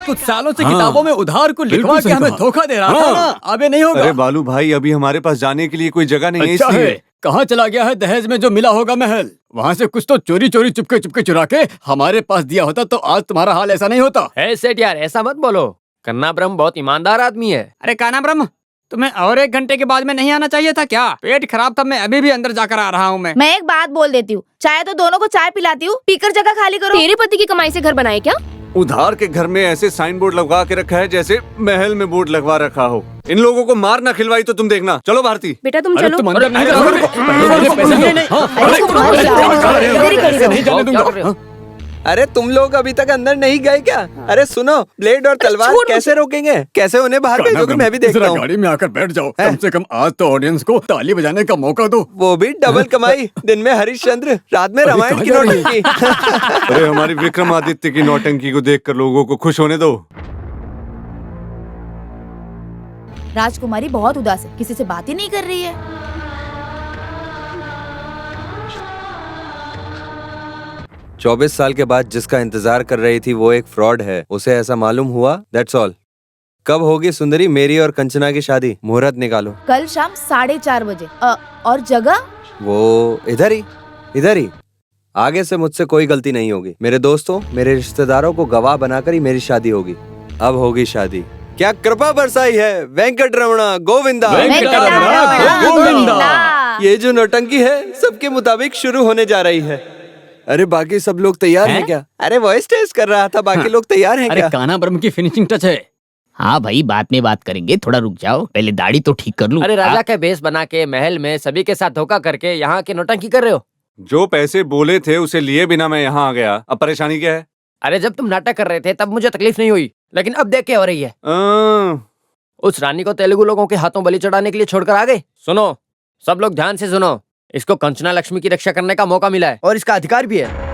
कुछ सालों से किताबों में उधार को लिखवा के हमें धोखा दे रहा था ना, अबे नहीं होगा। अरे बालू भाई, अभी हमारे पास जाने के लिए कोई जगह नहीं है, अच्छा इसलिए। है, कहाँ चला गया है दहेज में जो मिला होगा महल? वहाँ से कुछ तो चोरी चोरी चुपके चुपके चुरा के हमारे पास दिया होता तो आज तुम्हारा हाल ऐसा नहीं होता। है सेठ यार, ऐसा मत बोलो। कन्ना ब्रह्म बहुत ईमानदार आदमी है। अरे काना ब्रह्म, तुम्हें और 1 घंटे के बाद में नहीं आना चाहिए था क्या? पेट खराब था, मैं अभी भी अंदर जाकर आ रहा हूँ। मैं एक बात बोल देती हूँ, चाहे तो दोनों को चाय पिलाती हूँ, पीकर जगह खाली करो। तेरे पति की कमाई से घर बनाए क्या? उधार के घर में ऐसे साइन बोर्ड लगवा के रखा है जैसे महल में बोर्ड लगवा रखा हो। इन लोगों को मार ना खिलवाई तो तुम देखना। चलो भारती। बेटा तुम अरे चलो। तुम अंदर नहीं जाओगे? नहीं जाने दूंगा। अरे तुम लोग अभी तक अंदर नहीं गए क्या? अरे सुनो, ब्लेड और तलवार कैसे रोकेंगे? कैसे उन्हें बाहर भेजोगे? मैं भी देखता हूँ। गाड़ी में आकर बैठ जाओ, कम से कम आज तो ऑडियंस को ताली बजाने का मौका दो। वो भी डबल कमाई, दिन में हरिश्चंद्र, रात में रामायण की नौटंकी। अरे हमारी विक्रमादित्य की नौटंकी को देखकर लोगों को खुश होने दो। राजकुमारी बहुत उदास है, किसी से बात ही नहीं कर रही है। 24 साल के बाद जिसका इंतजार कर रही थी वो एक फ्रॉड है, उसे ऐसा मालूम हुआ। That's all. कब होगी सुंदरी मेरी और कंचना की शादी? मुहूर्त निकालो। कल शाम 4:30 बजे। और जगह? वो इधर ही। आगे से मुझसे कोई गलती नहीं होगी। मेरे दोस्तों, मेरे रिश्तेदारों को गवाह बनाकर ही मेरी शादी होगी। अब होगी शादी। क्या कृपा बरसाई है, वेंकट रमणा गोविंदा। ये जो नौटंकी है सबके मुताबिक शुरू होने जा रही है। अरे बाकी सब लोग तैयार हैं क्या? अरे वॉइस टेस्ट कर रहा था, बाकी लोग तैयार हैं अरे क्या? काना ब्रह्म की फिनिशिंग टच है। हाँ भाई, बाद में बात करेंगे, थोड़ा रुक जाओ, पहले दाढ़ी तो ठीक कर लूं। अरे राजा के भेष बना के महल में सभी के साथ धोखा करके यहाँ के नौटंकी कर रहे हो। जो पैसे बोले थे उसे लिए बिना मैं यहाँ आ गया। अब परेशानी क्या है? अरे जब तुम नाटक कर रहे थे तब मुझे तकलीफ नहीं हुई, लेकिन अब देख के हो रही है। उस रानी को तेलुगु लोगों के हाथों बलि चढ़ाने के लिए छोड़कर आ गए। सुनो, सब लोग ध्यान से सुनो। इसको कंचना लक्ष्मी की रक्षा करने का मौका मिला है और इसका अधिकार भी है।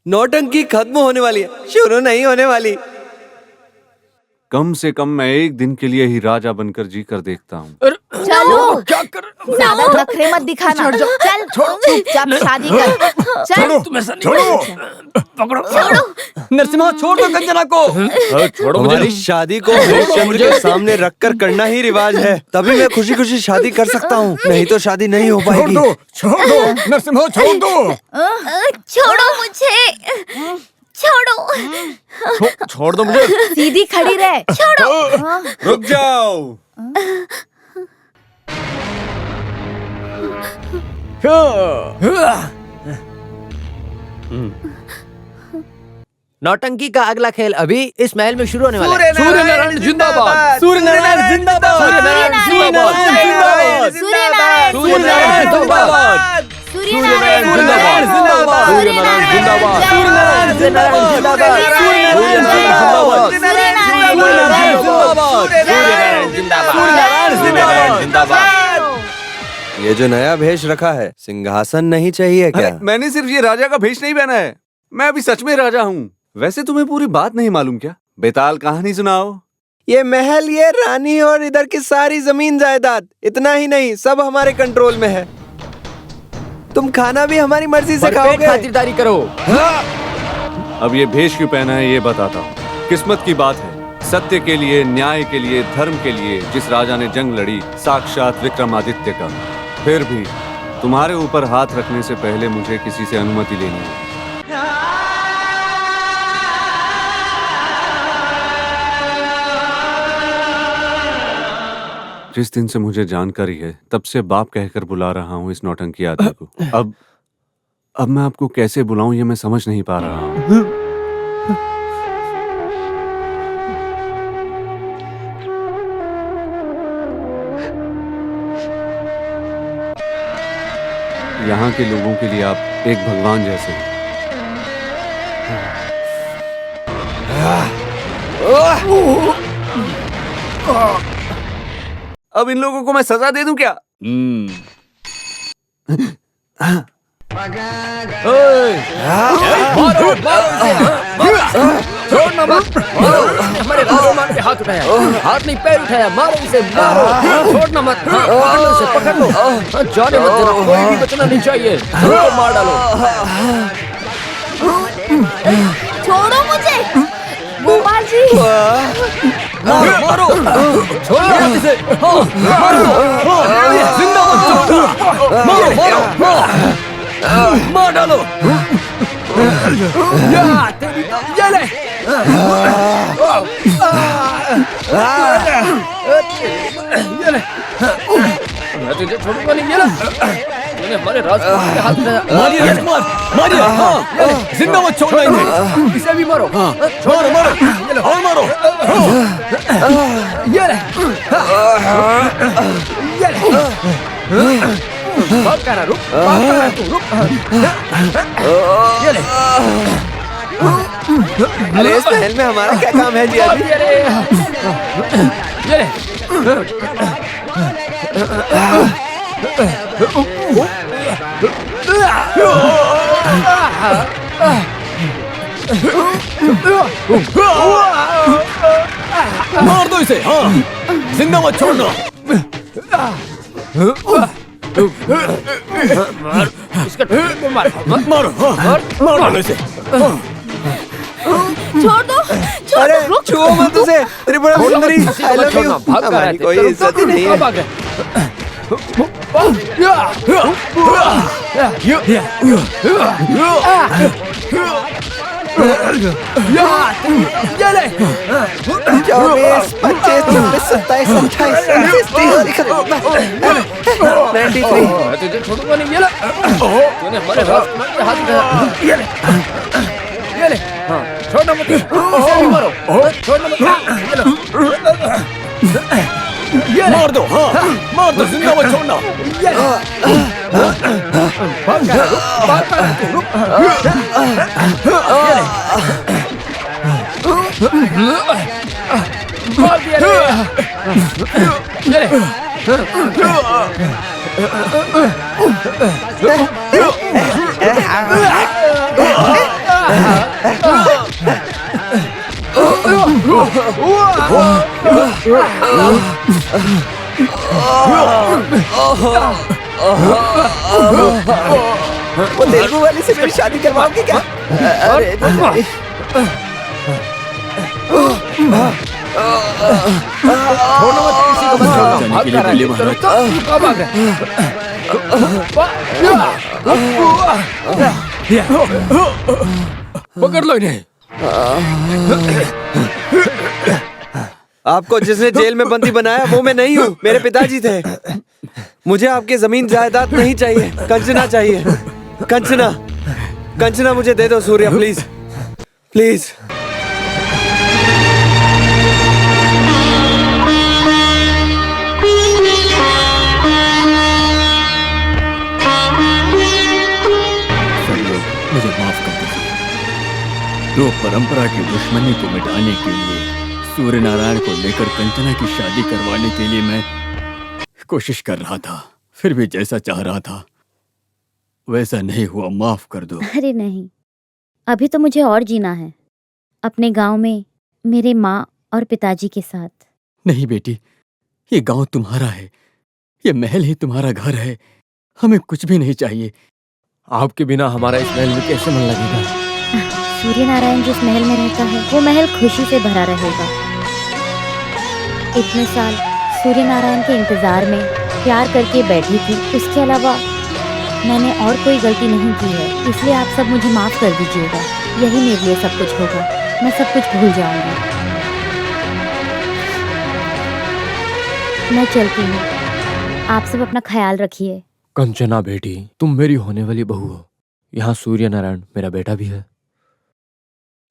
नौटंकी खत्म होने वाली है, शुरू नहीं होने वाली। कम से कम मैं एक दिन के लिए ही राजा बनकर जी कर देखता हूँ। चलो, ज्यादा नखरे मत दिखाना। चल, चुपचाप शादी कर। चल, छोड़ो नरसिम्हा, छोड़ दो कंचना को। छोड़ो मुझे। हमारी शादी को हरिश्चंद्र के सामने रखकर करना ही रिवाज है, तभी मैं खुशी खुशी शादी कर सकता हूँ, नहीं तो शादी नहीं हो पाएगी। छोड़ दो नरसिम्हा, छोड़ दो। छोड़ो मुझे, छोड़ो। छोड़ दो मुझे। सीधी खड़ी रह। रुक जाओ। नौटंकी का अगला खेल अभी इस महल में शुरू होने वाला है। सूर्य नारायण जिंदाबाद, सूर्य नारायण जिंदाबाद, सूर्य नारायण जिंदाबाद, सूर्य नारायण जिंदाबाद, सूर्य नारायण जिंदाबाद, सूर्य नारायण जिंदाबाद, सूर्य नारायण जिंदाबाद, सूर्य नारायण जिंदाबाद। ये जो नया भेष रखा है, सिंहासन नहीं चाहिए क्या? मैंने सिर्फ ये राजा का भेष नहीं पहना है, मैं अभी सच में राजा हूँ। वैसे तुम्हें पूरी बात नहीं मालूम क्या? बेताल कहानी सुनाओ। ये महल, ये रानी और इधर की सारी जमीन जायदाद, इतना ही नहीं सब हमारे कंट्रोल में है। तुम खाना भी हमारी मर्जी से खाओगे। खातिरदारी करो। अब ये भेष क्यों पहना है ये बताता हूँ। किस्मत की बात है, सत्य के लिए, न्याय के लिए, धर्म के लिए जिस राजा ने जंग लड़ी, साक्षात विक्रमादित्य का। फिर भी तुम्हारे ऊपर हाथ रखने से पहले मुझे किसी से अनुमति लेनी है। जिस दिन से मुझे जानकारी है तब से बाप कहकर बुला रहा हूँ इस नौटंकी आदमी को। अब मैं आपको कैसे बुलाऊं ये मैं समझ नहीं पा रहा हूँ। यहाँ के लोगों के लिए आप एक भगवान जैसे हैं। अब इन लोगों को मैं सजा दे दूं क्या? छोड़ना मत। हमारे राजकुमार पे हाथ उठाया, हाथ नहीं पैर उठाया, मारो इसे, मारो। छोड़ना मत, पकड़ लो इसे, पकड़ लो। जाने मत देना, कोई भी बचना नहीं चाहिए। मार डालो। छोड़ो मुझे गोपाल जी। मारो मारो, छोड़ो मत इसे। मारो, जिंदा मत छोड़ो। मारो मारो, मार डालो। ये ले। ये ले। मैं तुझे छोड़ूंगा नहीं, ये ले। तूने हमारे राजकुमार के हाथ उठाया। मारिए राजकुमार, मारिए। जिंदा मत छोड़ना इन्हें। इसे भी मारो। मारो मारो, ये ले, और मारो। ये ले, ये ले। भाग कर रुक, भाग कर तू, रुक। ये ले। अरे इस महल में हमारा क्या काम है जी अभी? ये ले। मार दो इसे, हाँ, जिंदा मत छोड़ना। मार, इसका ठोकर को मार, मत मारो, मार, मार इसे। छोड़ दो, अरे छुओ मत उसे। Tripura Sundari, I love you। भाग कर हमारी कोई इज्जत ही नहीं है। ये ले। 24, 25, 26, 27, 28, 93। मैं तुझे छोड़ूंगा नहीं, ये ले। तूने हमारे राजकुमार के हाथ उठाया। ये ले, ये ले। हाँ, छोड़ना मत, इसे भी मारो। छोड़ना मत, ये ले। मार दो, हाँ, मार दो, जिंदा मत छोड़ना। ये ले। भाग कर रुक, भाग कर रुक। ये ले। मार दिया रे। ये ले। वो तेलुगु वाली से मेरी शादी करवाओगे क्या? अरे छोड़ो मत, किसी को मत छोड़ना। भाग कर रहा है, कब भाग रहा है? पकड़ लो इन्हें। आपको जिसने जेल में बंदी बनाया वो मैं नहीं हूँ, मेरे पिताजी थे। मुझे आपकी जमीन जायदाद नहीं चाहिए, कंचना चाहिए। कंचना, कंचना मुझे दे दो सूर्या, प्लीज प्लीज। मुझे माफ कर दीजिए। तो परंपरा की दुश्मनी को मिटाने के लिए सूर्य नारायण को लेकर कंचना की शादी करवाने के लिए मैं कोशिश कर रहा था, फिर भी जैसा चाह रहा था वैसा नहीं हुआ, माफ कर दो। अरे नहीं, अभी तो मुझे और जीना है, अपने गांव में मेरे माँ और पिताजी के साथ। नहीं बेटी, ये गांव तुम्हारा है, ये महल ही तुम्हारा घर है, हमें कुछ भी नहीं चाहिए। आपके बिना हमारा इस महल में कैसे मन लगेगा? सूर्य नारायण जिस महल में रहता है वो महल खुशी से भरा रहेगा। इतने साल सूर्य नारायण के इंतजार में प्यार करके बैठी थी, इसके अलावा मैंने और कोई गलती नहीं की है, इसलिए आप सब मुझे माफ कर दीजिएगा। यही मेरे लिए सब कुछ होगा, मैं सब कुछ भूल जाऊंगी। मैं चलती हूँ, आप सब अपना ख्याल रखिए। कंचना बेटी, तुम मेरी होने वाली बहू हो। यहाँ सूर्य नारायण मेरा बेटा भी है।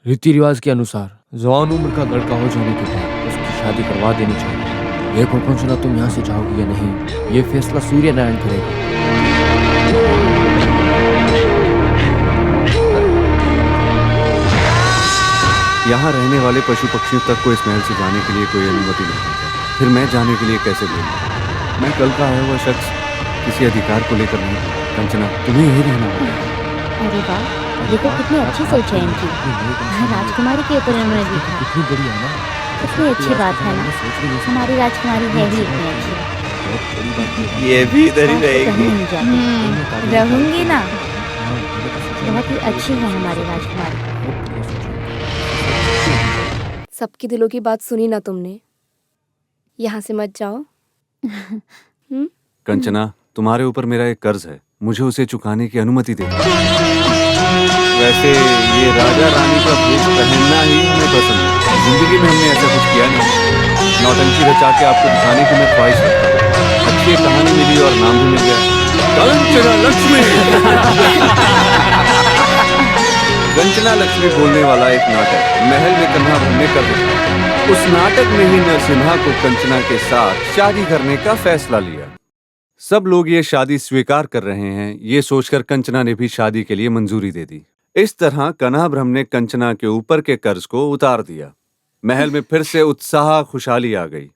रीति रिवाज के अनुसार जवान उम्र का लड़का हो जाने के बाद उसकी शादी करवा देनी चाहिए। देखो कंचना, तुम यहाँ से जाओगी या नहीं, ये फैसला सूर्य नारायण करेगा। यहाँ रहने वाले पशु पक्षियों तक को इस महल से जाने के लिए कोई अनुमति नहीं देता। फिर मैं जाने के लिए कैसे बोलूँ? मैं कल का आया हुआ शख्स किसी अधिकार को लेकर नहीं। कंचना, तुम्हें यही रहना होगा। अरे वाह, ये तो कितनी अच्छी सोच है इनकी। राजकुमारी के ऊपर उन्होंने देखा, कितनी अच्छी बात है ना। हमारी राजकुमारी है ही इतनी अच्छी। ये भी इधर ही कहीं रहेगी। नहीं जाती। रहूंगी ना। बहुत ही अच्छी है हमारी राजकुमारी। सबकी दिलों की बात सुनी ना तुमने। यहाँ से मत जाओ। कंचना, तुम्हारे ऊपर मेरा एक कर्ज है, मुझे उसे चुकाने की अनुमति दे। वैसे ये राजा रानी का भेष पहनना ही हमें पसंद है। जिंदगी में हमने ऐसा कुछ किया नहीं। नौटंकी रचा के आपको दिखाने की मैं ख्वाहिश रखता हूँ। अच्छी एक कहानी मिली और नाम भी मिल गया, कंचना लक्ष्मी। कंचना लक्ष्मी बोलने वाला एक नाटक महल में कन्हाभ्रम ने कर दिया। उस नाटक में ही नरसिम्हा को कंचना के साथ शादी करने का फैसला लिया। सब लोग ये शादी स्वीकार कर रहे हैं, ये सोचकर कंचना ने भी शादी के लिए मंजूरी दे दी। इस तरह कन्हाभ्रम ने कंचना के ऊपर के कर्ज को उतार दिया। महल में फिर से उत्साह खुशहाली आ गई।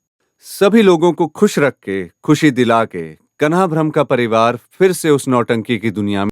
सभी लोगों को खुश रख के, खुशी दिला के कन्हाभ्रम का परिवार फिर से उस नौटंकी की दुनिया में